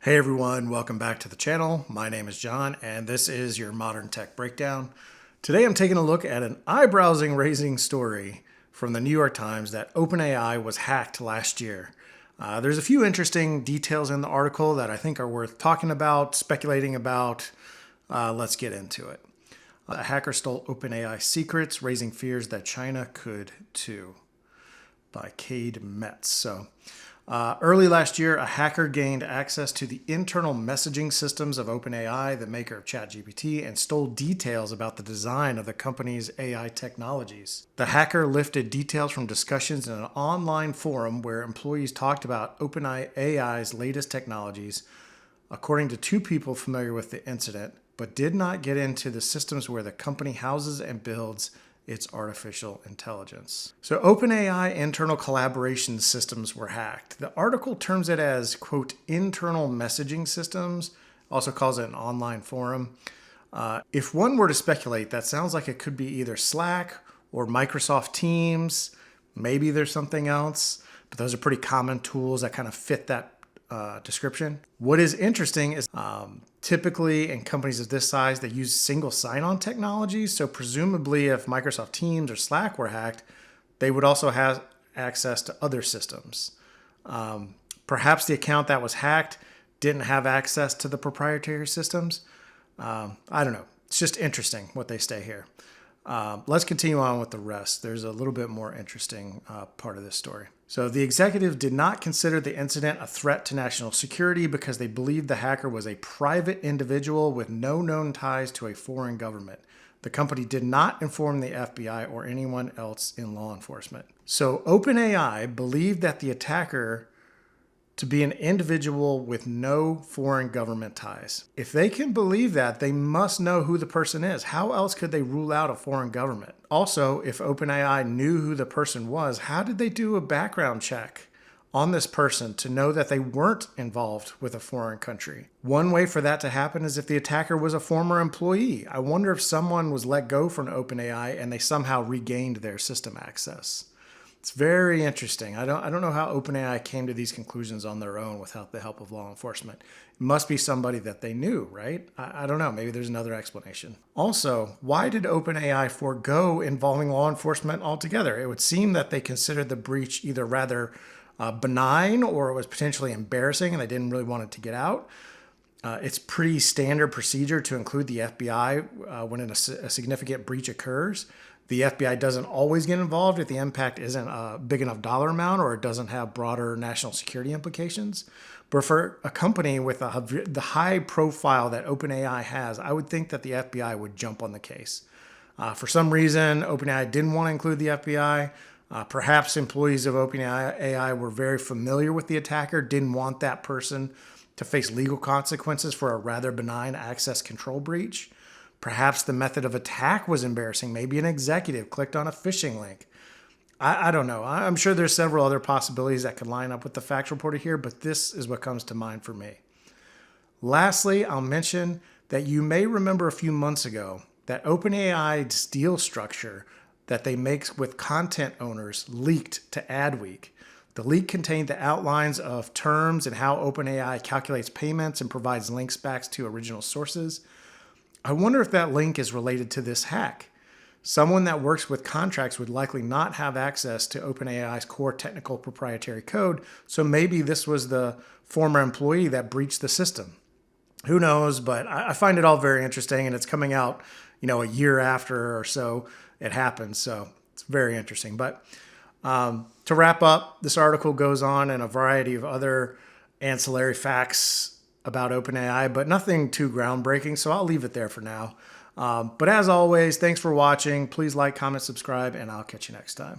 Hey everyone, welcome back to the channel. My name is John and this is your Modern Tech Breakdown. Today I'm taking a look at an eyebrow raising story from the New York Times that OpenAI was hacked last year. There's a few interesting details in the article that I think are worth talking about, speculating about. Let's get into it. A hacker stole OpenAI secrets, raising fears that China could too, by Cade Metz. Early last year, a hacker gained access to the internal messaging systems of OpenAI, the maker of ChatGPT, and stole details about the design of the company's AI technologies. The hacker lifted details from discussions in an online forum where employees talked about OpenAI's latest technologies, according to two people familiar with the incident, but did not get into the systems where the company houses and builds its artificial intelligence. So OpenAI internal collaboration systems were hacked. The article terms it as, quote, internal messaging systems, also calls it an online forum. If one were to speculate, that sounds like it could be either Slack or Microsoft Teams. Maybe there's something else, but those are pretty common tools that kind of fit that description. What is interesting is typically in companies of this size, they use single sign-on technology. So presumably if Microsoft Teams or Slack were hacked, they would also have access to other systems. Perhaps the account that was hacked didn't have access to the proprietary systems. I don't know. It's just interesting what they say here. Let's continue on with the rest. There's a little bit more interesting part of this story. So the executive did not consider the incident a threat to national security because they believed the hacker was a private individual with no known ties to a foreign government. The company did not inform the FBI or anyone else in law enforcement. So OpenAI believed that the attacker to be an individual with no foreign government ties. If they can believe that, they must know who the person is. How else could they rule out a foreign government? Also, if OpenAI knew who the person was, how did they do a background check on this person to know that they weren't involved with a foreign country? One way for that to happen is if the attacker was a former employee. I wonder if someone was let go from OpenAI and they somehow regained their system access. It's very interesting. I don't know how OpenAI came to these conclusions on their own without the help of law enforcement. It must be somebody that they knew, right? I don't know. Maybe there's another explanation. Also, why did OpenAI forego involving law enforcement altogether? It would seem that they considered the breach either rather benign or it was potentially embarrassing and they didn't really want it to get out. It's pretty standard procedure to include the FBI when a significant breach occurs. The FBI doesn't always get involved if the impact isn't a big enough dollar amount or it doesn't have broader national security implications. But for a company with the high profile that OpenAI has, I would think that the FBI would jump on the case. For some reason, OpenAI didn't want to include the FBI. Perhaps employees of OpenAI were very familiar with the attacker, didn't want that person to face legal consequences for a rather benign access control breach. Perhaps the method of attack was embarrassing. Maybe an executive clicked on a phishing link. I don't know. I'm sure there's several other possibilities that could line up with the facts reported here, but this is what comes to mind for me. Lastly, I'll mention that you may remember a few months ago that OpenAI's deal structure that they make with content owners leaked to Adweek. The leak contained the outlines of terms and how OpenAI calculates payments and provides links back to original sources. I wonder if that link is related to this hack. Someone that works with contracts would likely not have access to OpenAI's core technical proprietary code, so maybe this was the former employee that breached the system. Who knows, but I find it all very interesting, and it's coming out, a year after or so it happened, so it's very interesting. But to wrap up, this article goes on in a variety of other ancillary facts about OpenAI, but nothing too groundbreaking, so I'll leave it there for now. But as always, thanks for watching. Please like, comment, subscribe, and I'll catch you next time.